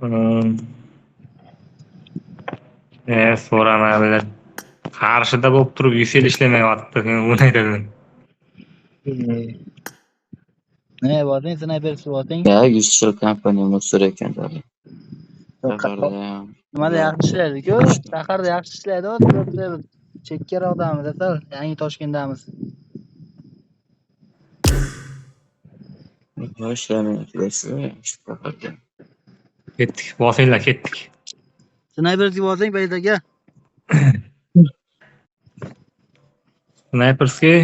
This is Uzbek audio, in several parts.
Hmm. So'rama bilan. Qarshida bo'lib turib UCL ishlamayapti. Bu ne dedim. Ne boting snaypersi boting? Ya 100 yil kompaniya mutsur ekan tabii. Shaharda Nimada yaxshi ishlaydi-ku? Shaharda yaxshi ishlaydi, hozir chekkaroqdamiz, sal yangi Toshkentdamiz. ishlamayapti shaharda. Ketdik. Bosinglar ketdik. Snaypersi boting Bayt aka. Sniperskiy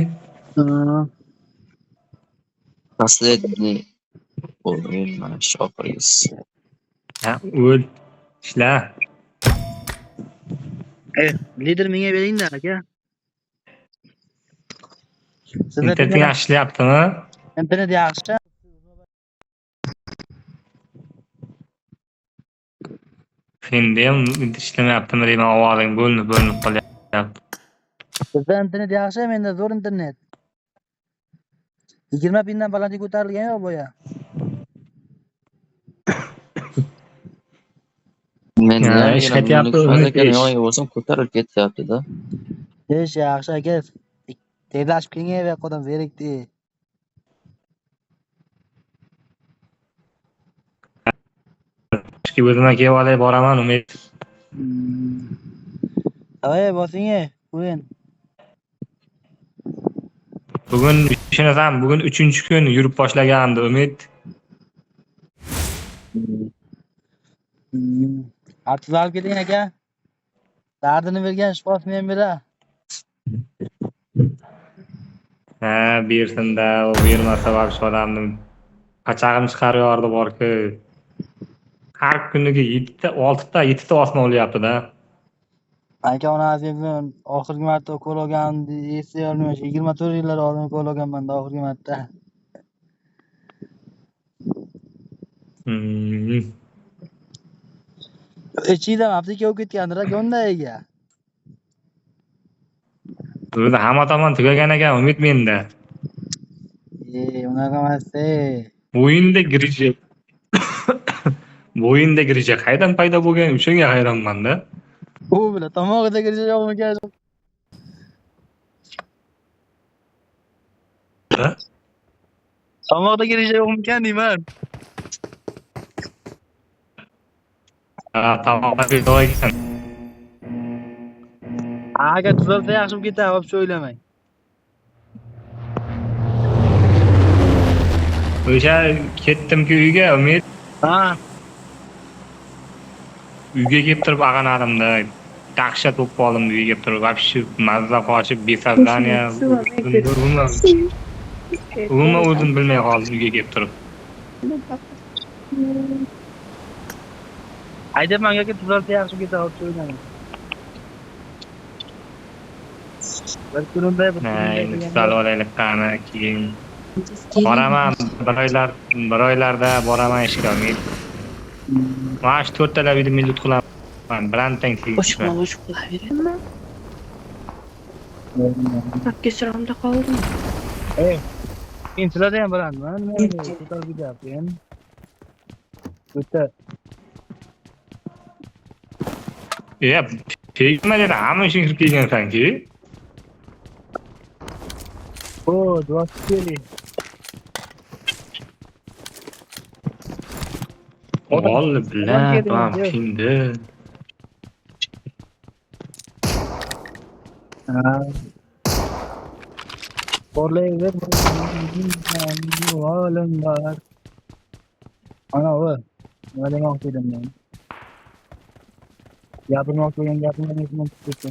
Последний o'yin mana shu oxirgisi. ha o'l ishla. Lider menga bering-da aka. Internet yaxshi ishlayaptimi? Internet yaxshi. Endi ham ishlamayaptimi deyman, ovozing bo'linib qolyapti. Bizda internet yaxshi, menda zo'r internet. 20 pindan balandga ko'tarilgan yo'q boya. Men ish ketyapti, yo'q bo'lsam ko'tarib ketyapti-da. Ish yaxshi aka. Tezlashib keling bu yoqdan zerikdi. Ishga o'zim kelib olay, boraman umid. Avay bosing, o'yin. Bugun ishonasan, bugun 3-kun yurib boshlagandi umid. Artiz olib keling aka. Dardini bergan shifosini ham bera. Ha, bersin-da, u bermasa vaqt odamni qachag'im chiqarib yordi bor-ku. Har kuniga 6ta osma o'lyapti-da. Aka ona azizim, oxirgi marta ukol olganimni eslay olmayman. 24 yillar oldin ukol olganman-da oxirgi marta. Ichida apteka olib ketgandir aka undayiga. O'zi hamma tomon tugagan ekan umid menda. Unaqa emas. O'yinda girija. O'yinda girija qaydan paydo bo'lgan? O'shanga hayronman-da. U bilan tomog'ida girija yo'qmikan? Tomog'ida girija yo'qmikan deyman. Tomog'ida yo'q ekan. Aka tuzalsa yaxshi bo'lib ketadi, hop o'ylamang. O'sha ketdim-ku uyga umid. Ha. Uyga kelib turib ag'anadim-da. Dahshat bo'lib qoldim uyga kelib turib. Vobshe mazza qochib, besoznaniya. Umuman o'zim bilmay qoldim uyga kelib turib. Aytayapman aka tuzalsa yaxshi bo'lib ketadi, hop o'ylamang. Bir kunimda Misal olaylik qani keyin boraman, bir oylarda boraman ishga umid. Mana shu 4 ta video millut qilaman. Birontang Boshqa qilaveraymi? Akka siramda qoldim. Intilada ham bilaman. Nima ko'tarib ketyapti endi. O'ta. Tegma dedi, hamma ishing kirib kelgansan-ki. O, 24. Oğlum bilen tamam şimdi. Orlayver. Oğlum var. Ana o. Ne demek dedim ben. Yapırmak için tuttu.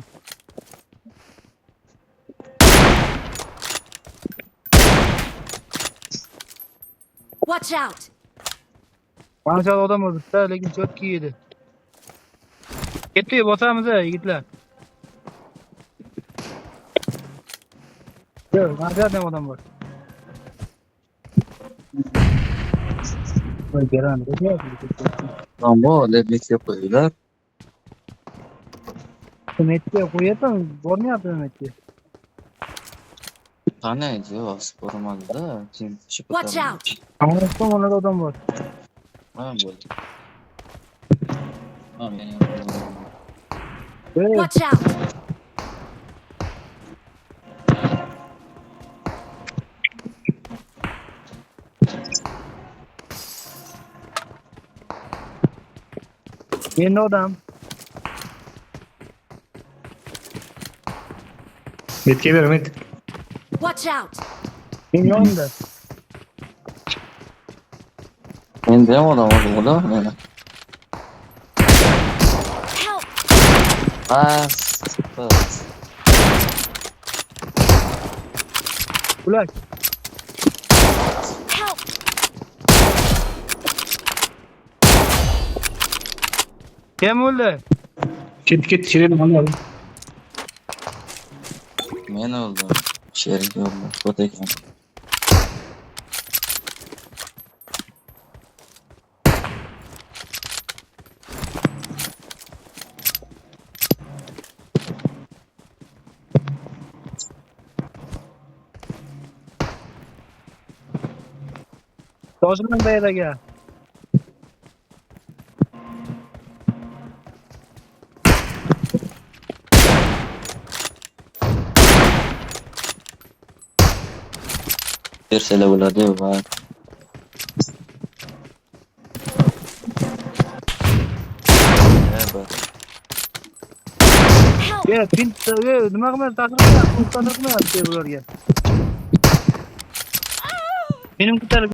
Watch out. Manşal odam oldu, lekin çok iyiydi. Ketdi, bosamiz yigitlar. Yo'q, manşal odam bor. Voy, garan. Ammo lebekga qo'ydilar. Metga qo'yapman, bormayapti metga. Qani, yo'q, ko'rmadi-da. Watch out. Ammo tomonlarda odam bor. Mana bo'ldi. Tamam yani. Watch out! Endi odam. Metga ber, Met. Watch out! Men yonimda. Endi ham odam bor meni. Help! Ha, super. Ular. Help! Kim o'ldi? Ket, Shirin olmadim. Men o'ldim. Sherik o'ldi. O't ekan. Toshman bayraga. Bersalar bo'ladi va Help! Nima qilmayapti? Taqdirmayapti bularga. Mening ko'tarib